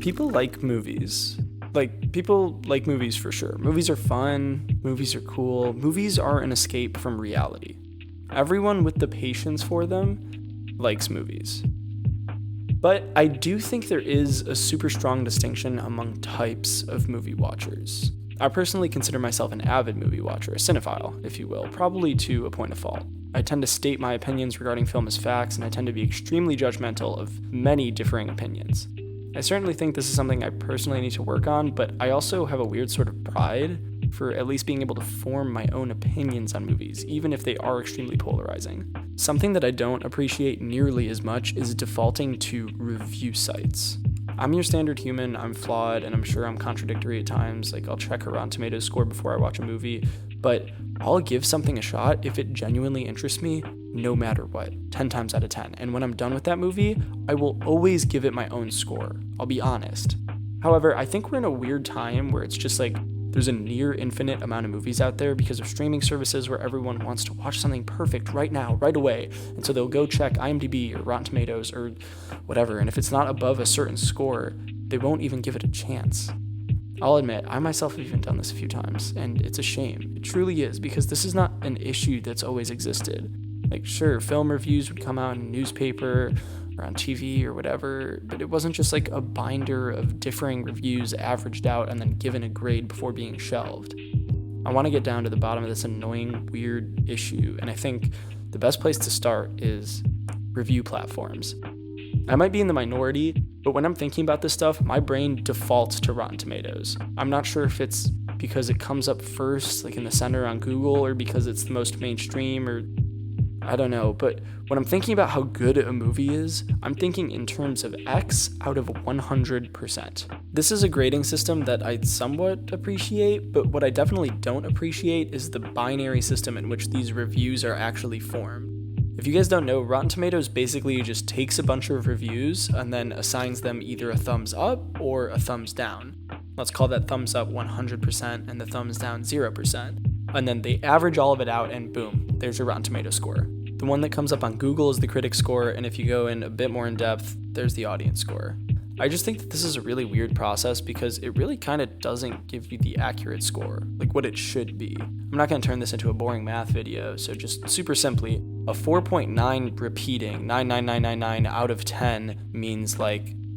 people like movies. People like movies for sure. Movies are fun, movies are cool, movies are an escape from reality. Everyone with the patience for them likes movies. But I do think there is a super strong distinction among types of movie watchers. I personally consider myself an avid movie watcher, a cinephile, if you will, probably to a point of fault. I tend to state my opinions regarding film as facts, and I tend to be extremely judgmental of many differing opinions. I certainly think this is something I personally need to work on, but I also have a weird sort of pride for at least being able to form my own opinions on movies, even if they are extremely polarizing. Something that I don't appreciate nearly as much is defaulting to review sites. I'm your standard human, I'm flawed, and I'm sure I'm contradictory at times. I'll check a Rotten Tomatoes score before I watch a movie, but I'll give something a shot if it genuinely interests me, no matter what, 10 times out of 10. And when I'm done with that movie, I will always give it my own score. I'll be honest. However, I think we're in a weird time where it's just there's a near infinite amount of movies out there because of streaming services where everyone wants to watch something perfect right now, right away. And so they'll go check IMDb or Rotten Tomatoes or whatever. And if it's not above a certain score, they won't even give it a chance. I'll admit, I myself have even done this a few times, and it's a shame. It truly is, because this is not an issue that's always existed. Sure, film reviews would come out in a newspaper or on TV or whatever, but it wasn't just a binder of differing reviews averaged out and then given a grade before being shelved. I want to get down to the bottom of this annoying, weird issue, and I think the best place to start is review platforms. I might be in the minority, but when I'm thinking about this stuff, my brain defaults to Rotten Tomatoes. I'm not sure if it's because it comes up first, in the center on Google, or because it's the most mainstream, or I don't know, but when I'm thinking about how good a movie is, I'm thinking in terms of X out of 100%. This is a grading system that I somewhat appreciate, but what I definitely don't appreciate is the binary system in which these reviews are actually formed. If you guys don't know, Rotten Tomatoes basically just takes a bunch of reviews and then assigns them either a thumbs up or a thumbs down. Let's call that thumbs up 100% and the thumbs down 0%. And then they average all of it out and boom, there's your Rotten Tomatoes score. The one that comes up on Google is the critic score, and if you go in a bit more in depth, there's the audience score. I just think that this is a really weird process because it really kind of doesn't give you the accurate score, what it should be. I'm not going to turn this into a boring math video, so just super simply, a 4.9 repeating 99999 out of 10 means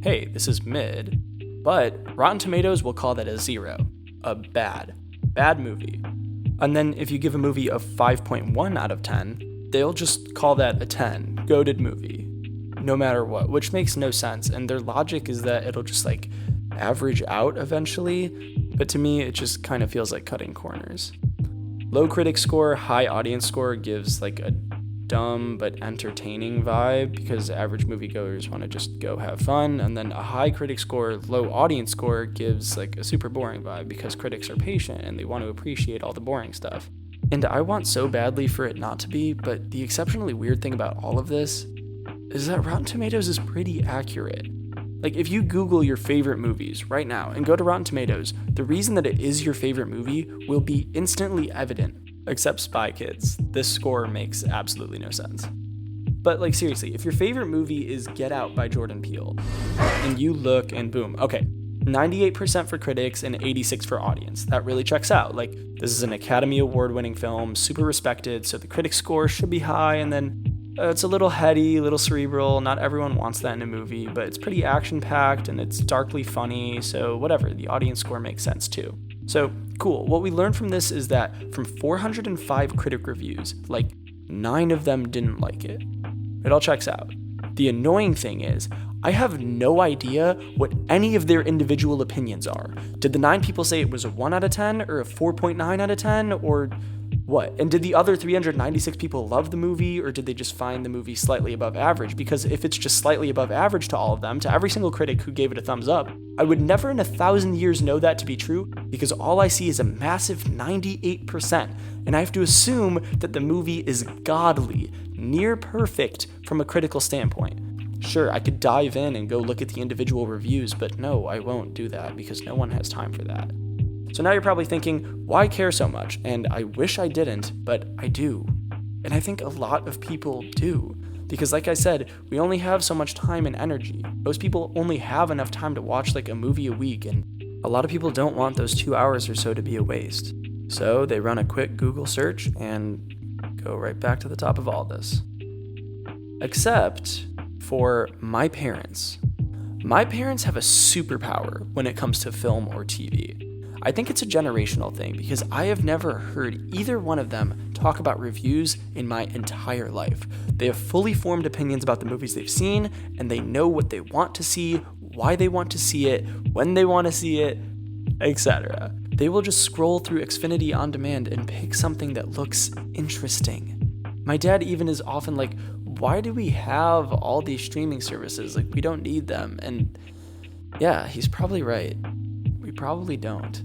hey, this is mid, but Rotten Tomatoes will call that a 0, a bad movie. And then if you give a movie a 5.1 out of 10, they'll just call that a 10, goated movie, no matter what, which makes no sense. And their logic is that it'll just average out eventually, but to me, it just kind of feels like cutting corners. Low critic score, high audience score gives a dumb but entertaining vibe because average moviegoers want to just go have fun, and then a high critic score, low audience score gives a super boring vibe because critics are patient and they want to appreciate all the boring stuff. And I want so badly for it not to be, but the exceptionally weird thing about all of this is that Rotten Tomatoes is pretty accurate. If you Google your favorite movies right now and go to Rotten Tomatoes, the reason that it is your favorite movie will be instantly evident. Except Spy Kids. This score makes absolutely no sense. But seriously, if your favorite movie is Get Out by Jordan Peele, and you look and boom, okay, 98% for critics and 86% for audience. That really checks out. This is an Academy Award-winning film, super respected, so the critic score should be high, and then it's a little heady, a little cerebral. Not everyone wants that in a movie, but it's pretty action-packed, and it's darkly funny, so whatever, the audience score makes sense too. So, cool. What we learned from this is that from 405 critic reviews, 9 of them didn't like it. It all checks out. The annoying thing is, I have no idea what any of their individual opinions are. Did the 9 people say it was a 1 out of 10 or a 4.9 out of 10 or what? And did the other 396 people love the movie, or did they just find the movie slightly above average? Because if it's just slightly above average to all of them, to every single critic who gave it a thumbs up, I would never in 1,000 years know that to be true because all I see is a massive 98%, and I have to assume that the movie is godly, near perfect from a critical standpoint. Sure, I could dive in and go look at the individual reviews, but no, I won't do that because no one has time for that. So now you're probably thinking, why care so much? And I wish I didn't, but I do. And I think a lot of people do. Because like I said, we only have so much time and energy. Most people only have enough time to watch like a movie a week, and a lot of people don't want those 2 hours or so to be a waste. So they run a quick Google search and go right back to the top of all this. Except for my parents. My parents have a superpower when it comes to film or TV. I think it's a generational thing because I have never heard either one of them talk about reviews in my entire life. They have fully formed opinions about the movies they've seen, and they know what they want to see, why they want to see it, when they want to see it, etc. They will just scroll through Xfinity on demand and pick something that looks interesting. My dad even is often like, why do we have all these streaming services? Like, we don't need them. And yeah, he's probably right. We probably don't.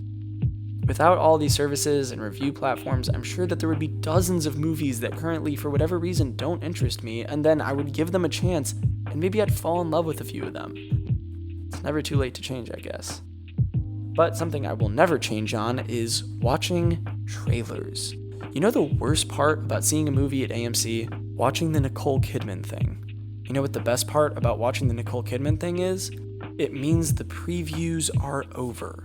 Without all these services and review platforms, I'm sure that there would be dozens of movies that currently, for whatever reason, don't interest me, and then I would give them a chance, and maybe I'd fall in love with a few of them. It's never too late to change, I guess. But something I will never change on is watching trailers. You know the worst part about seeing a movie at AMC? Watching the Nicole Kidman thing. You know what the best part about watching the Nicole Kidman thing is? It means the previews are over.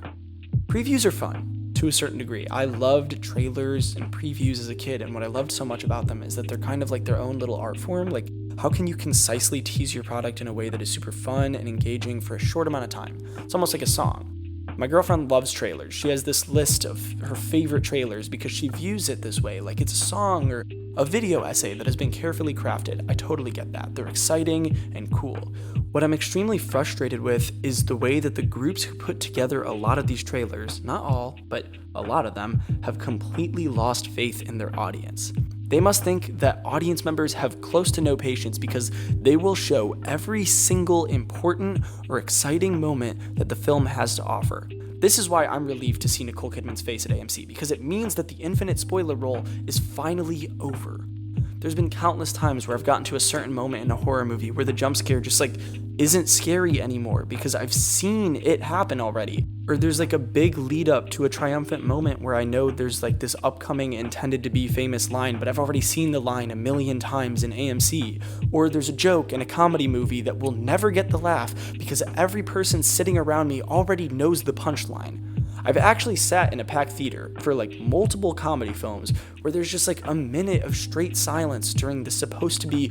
Previews are fun. To a certain degree. I loved trailers and previews as a kid, and what I loved so much about them is that they're kind of like their own little art form. Like, how can you concisely tease your product in a way that is super fun and engaging for a short amount of time? It's almost like a song. My girlfriend loves trailers. She has this list of her favorite trailers because she views it this way, like it's a song or a video essay that has been carefully crafted. I totally get that. They're exciting and cool. What I'm extremely frustrated with is the way that the groups who put together a lot of these trailers, not all, but a lot of them, have completely lost faith in their audience. They must think that audience members have close to no patience because they will show every single important or exciting moment that the film has to offer. This is why I'm relieved to see Nicole Kidman's face at AMC, because it means that the infinite spoiler roll is finally over. There's been countless times where I've gotten to a certain moment in a horror movie where the jump scare just isn't scary anymore because I've seen it happen already. Or there's a big lead up to a triumphant moment where I know there's this upcoming intended to be famous line, but I've already seen the line a million times in AMC. Or there's a joke in a comedy movie that will never get the laugh because every person sitting around me already knows the punchline. I've actually sat in a packed theater for multiple comedy films where there's just a minute of straight silence during the supposed to be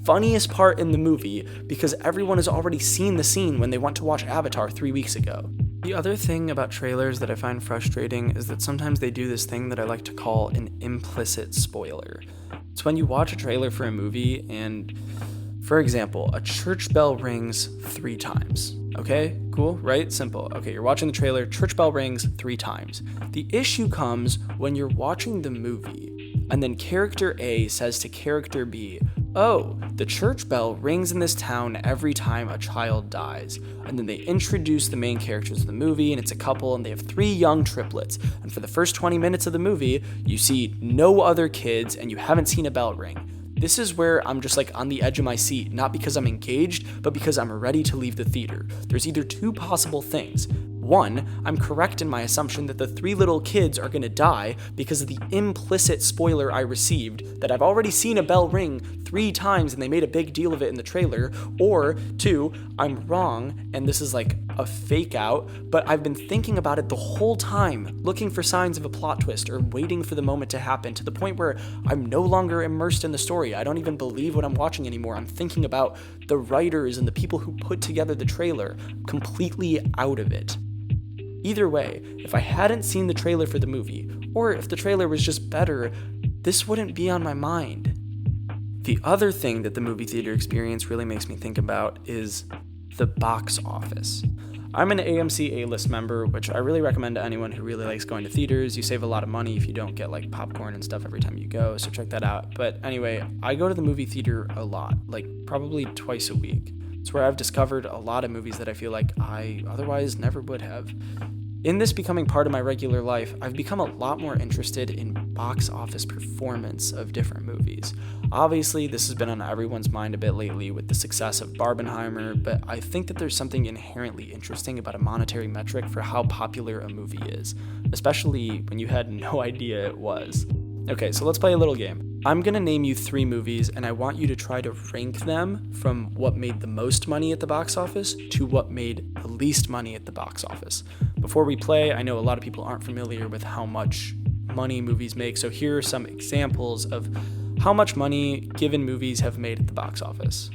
funniest part in the movie because everyone has already seen the scene when they went to watch Avatar 3 weeks ago. The other thing about trailers that I find frustrating is that sometimes they do this thing that I like to call an implicit spoiler. It's when you watch a trailer for a movie and, for example, a church bell rings 3 times. Okay, cool, right? Simple. Okay, you're watching the trailer, church bell rings 3 times. The issue comes when you're watching the movie, and then character A says to character B, oh, the church bell rings in this town every time a child dies. And then they introduce the main characters of the movie, and it's a couple, and they have 3 young triplets. And for the first 20 minutes of the movie, you see no other kids, and you haven't seen a bell ring. This is where I'm just on the edge of my seat, not because I'm engaged, but because I'm ready to leave the theater. There's either 2 possible things. 1, I'm correct in my assumption that the 3 little kids are going to die because of the implicit spoiler I received that I've already seen a bell ring 3 times and they made a big deal of it in the trailer. Or 2, I'm wrong and this is a fake out, but I've been thinking about it the whole time, looking for signs of a plot twist or waiting for the moment to happen to the point where I'm no longer immersed in the story. I don't even believe what I'm watching anymore. I'm thinking about the writers and the people who put together the trailer, completely out of it. Either way, if I hadn't seen the trailer for the movie, or if the trailer was just better, this wouldn't be on my mind. The other thing that the movie theater experience really makes me think about is the box office. I'm an AMC A-list member, which I really recommend to anyone who really likes going to theaters. You save a lot of money if you don't get popcorn and stuff every time you go, so check that out. But anyway, I go to the movie theater a lot, probably twice a week. It's where I've discovered a lot of movies that I feel like I otherwise never would have. In this becoming part of my regular life, I've become a lot more interested in box office performance of different movies. Obviously, this has been on everyone's mind a bit lately with the success of Barbenheimer, but I think that there's something inherently interesting about a monetary metric for how popular a movie is, especially when you had no idea it was. Okay, so let's play a little game. I'm going to name you 3 movies, and I want you to try to rank them from what made the most money at the box office to what made the least money at the box office. Before we play, I know a lot of people aren't familiar with how much money movies make, so here are some examples of how much money given movies have made at the box office.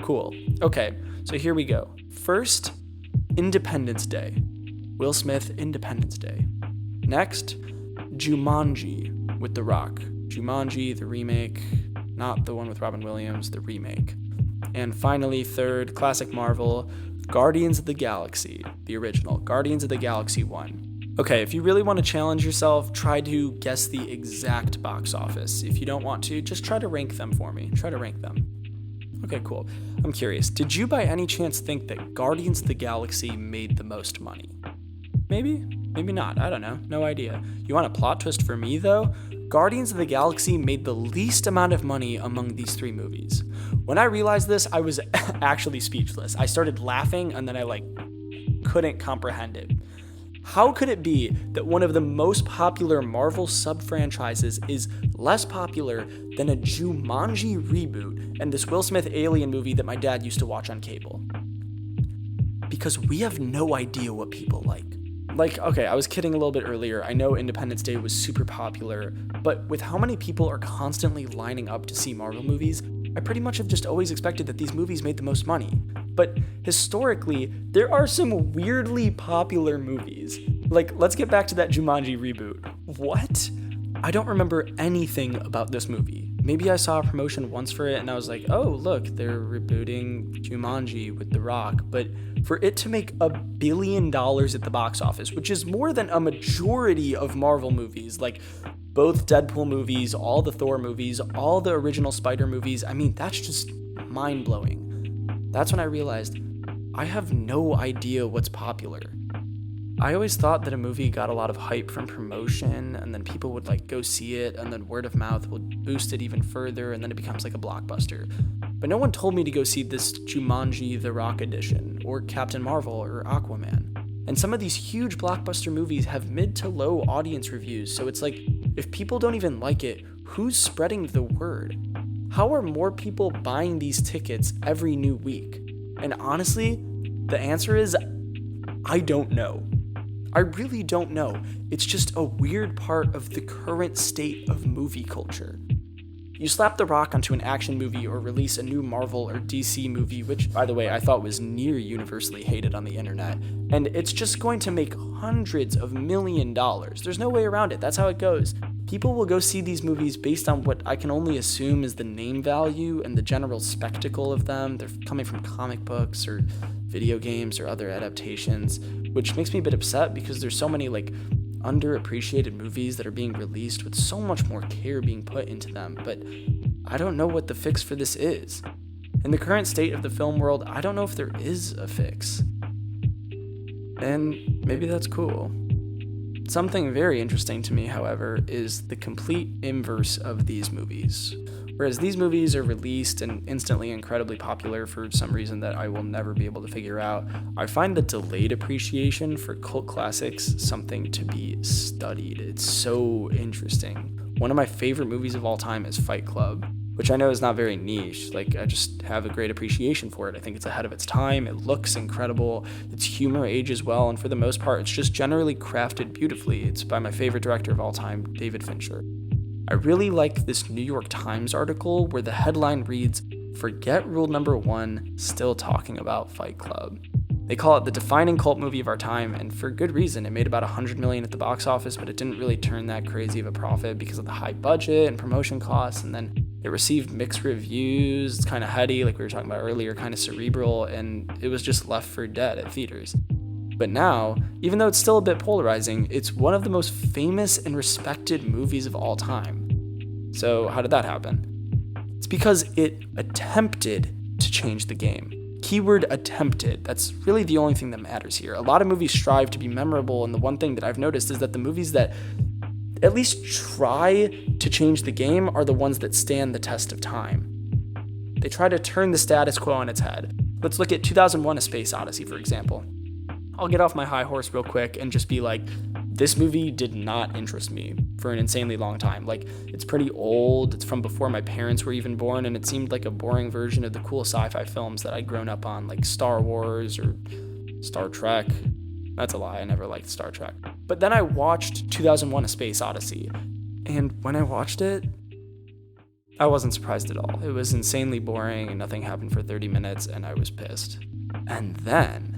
Cool. Okay, so here we go. First, Independence Day. Will Smith, Independence Day. Next, Jumanji with The Rock. Jumanji, the remake, not the one with Robin Williams, the remake. And finally, third, classic Marvel, Guardians of the Galaxy, the original, Guardians of the Galaxy 1. Okay, if you really want to challenge yourself, try to guess the exact box office. If you don't want to, just try to rank them for me. Try to rank them. Okay, cool. I'm curious, did you by any chance think that Guardians of the Galaxy made the most money? Maybe? Maybe not. I don't know. No idea. You want a plot twist for me, though? Guardians of the Galaxy made the least amount of money among these 3 movies. When I realized this, I was actually speechless. I started laughing, and then I, couldn't comprehend it. How could it be that one of the most popular Marvel sub-franchises is less popular than a Jumanji reboot and this Will Smith alien movie that my dad used to watch on cable? Because we have no idea what people like. Okay, I was kidding a little bit earlier. I know Independence Day was super popular, but with how many people are constantly lining up to see Marvel movies, I pretty much have just always expected that these movies made the most money. But historically, there are some weirdly popular movies. Let's get back to that Jumanji reboot. What? I don't remember anything about this movie. Maybe I saw a promotion once for it and I was like, oh, look, they're rebooting Jumanji with The Rock. But for it to make $1 billion at the box office, which is more than a majority of Marvel movies, both Deadpool movies, all the Thor movies, all the original Spider movies, I mean, that's just mind-blowing. That's when I realized I have no idea what's popular. I always thought that a movie got a lot of hype from promotion, and then people would go see it, and then word of mouth would boost it even further, and then it becomes like a blockbuster. But no one told me to go see this Jumanji The Rock edition, or Captain Marvel, or Aquaman. And some of these huge blockbuster movies have mid to low audience reviews, so it's if people don't even like it, who's spreading the word? How are more people buying these tickets every new week? And honestly, the answer is, I don't know. I really don't know. It's just a weird part of the current state of movie culture. You slap The Rock onto an action movie or release a new Marvel or DC movie, which, by the way, I thought was near universally hated on the internet, and it's just going to make hundreds of $millions. There's no way around it. That's how it goes. People will go see these movies based on what I can only assume is the name value and the general spectacle of them. They're coming from comic books or video games or other adaptations, which makes me a bit upset because there's so many underappreciated movies that are being released with so much more care being put into them, but I don't know what the fix for this is. In the current state of the film world, I don't know if there is a fix. And maybe that's cool. Something very interesting to me, however, is the complete inverse of these movies. Whereas these movies are released and instantly incredibly popular for some reason that I will never be able to figure out, I find the delayed appreciation for cult classics something to be studied. It's so interesting. One of my favorite movies of all time is Fight Club, which I know is not very niche. I just have a great appreciation for it. I think it's ahead of its time. It looks incredible. Its humor ages well, and for the most part, it's just generally crafted beautifully. It's by my favorite director of all time, David Fincher. I really like this New York Times article where the headline reads, "Forget rule number 1, still talking about Fight Club." They call it the defining cult movie of our time, and for good reason. It made about $100 million at the box office, but it didn't really turn that crazy of a profit because of the high budget and promotion costs, and then it received mixed reviews. It's kind of heady, like we were talking about earlier, kind of cerebral, and it was just left for dead at theaters. But now, even though it's still a bit polarizing, it's one of the most famous and respected movies of all time. So how did that happen? It's because it attempted to change the game. Keyword attempted. That's really the only thing that matters here. A lot of movies strive to be memorable, and the one thing that I've noticed is that the movies that at least try to change the game are the ones that stand the test of time. They try to turn the status quo on its head. Let's look at 2001: A Space Odyssey, for example. I'll get off my high horse real quick and just be like, this movie did not interest me for an insanely long time. Like, it's pretty old. It's from before my parents were even born, and it seemed like a boring version of the cool sci-fi films that I'd grown up on, like Star Wars or Star Trek. That's a lie. I never liked Star Trek. But then I watched 2001: A Space Odyssey, and when I watched it, I wasn't surprised at all. It was insanely boring, and nothing happened for 30 minutes, and I was pissed. And then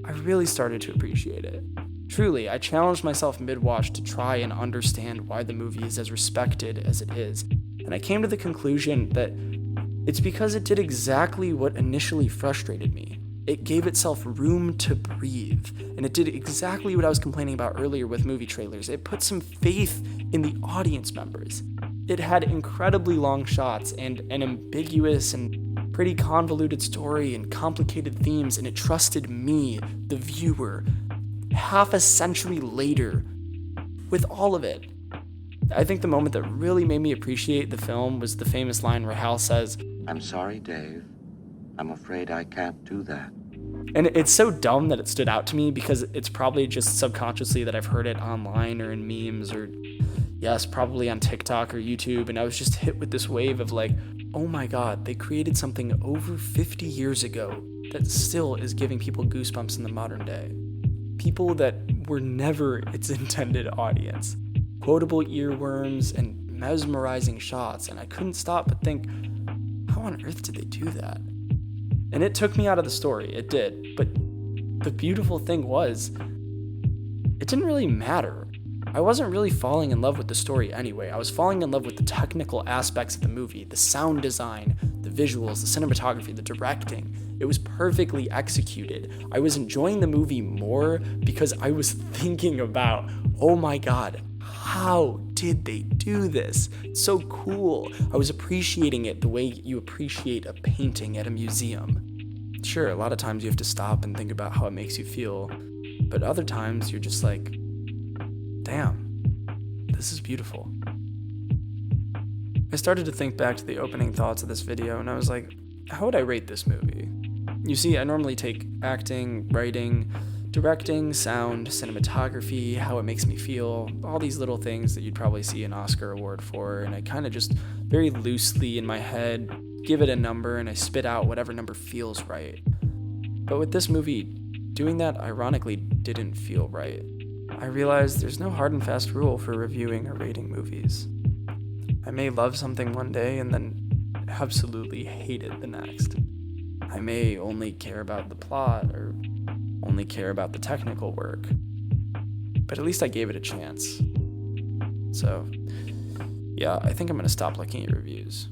I really started to appreciate it. Truly, I challenged myself mid-watch to try and understand why the movie is as respected as it is, and I came to the conclusion that it's because it did exactly what initially frustrated me. It gave itself room to breathe, and it did exactly what I was complaining about earlier with movie trailers. It put some faith in the audience members. It had incredibly long shots and an ambiguous and pretty convoluted story and complicated themes, and it trusted me, the viewer, half a century later, with all of it. I think the moment that really made me appreciate the film was the famous line where Hal says, "I'm sorry, Dave. I'm afraid I can't do that." And it's so dumb that it stood out to me because it's probably just subconsciously that I've heard it online or in memes or, yes, probably on TikTok or YouTube, and I was just hit with this wave of like, oh my god, they created something over 50 years ago that still is giving people goosebumps in the modern day. People that were never its intended audience. Quotable earworms and mesmerizing shots, and I couldn't stop but think, how on earth did they do that? And it took me out of the story, it did, but the beautiful thing was, it didn't really matter. I wasn't really falling in love with the story anyway. I was falling in love with the technical aspects of the movie, the sound design, the visuals, the cinematography, the directing. It was perfectly executed. I was enjoying the movie more because I was thinking about, oh my god, how did they do this? It's so cool. I was appreciating it the way you appreciate a painting at a museum. Sure, a lot of times you have to stop and think about how it makes you feel, but other times you're just like, damn, this is beautiful. I started to think back to the opening thoughts of this video, and I was like, how would I rate this movie? You see, I normally take acting, writing, directing, sound, cinematography, how it makes me feel, all these little things that you'd probably see an Oscar award for, and I kind of just very loosely in my head give it a number, and I spit out whatever number feels right. But with this movie, doing that ironically didn't feel right. I realized there's no hard and fast rule for reviewing or rating movies. I may love something one day and then absolutely hate it the next. I may only care about the plot or only care about the technical work, but at least I gave it a chance. So, yeah, I think I'm gonna stop looking at reviews.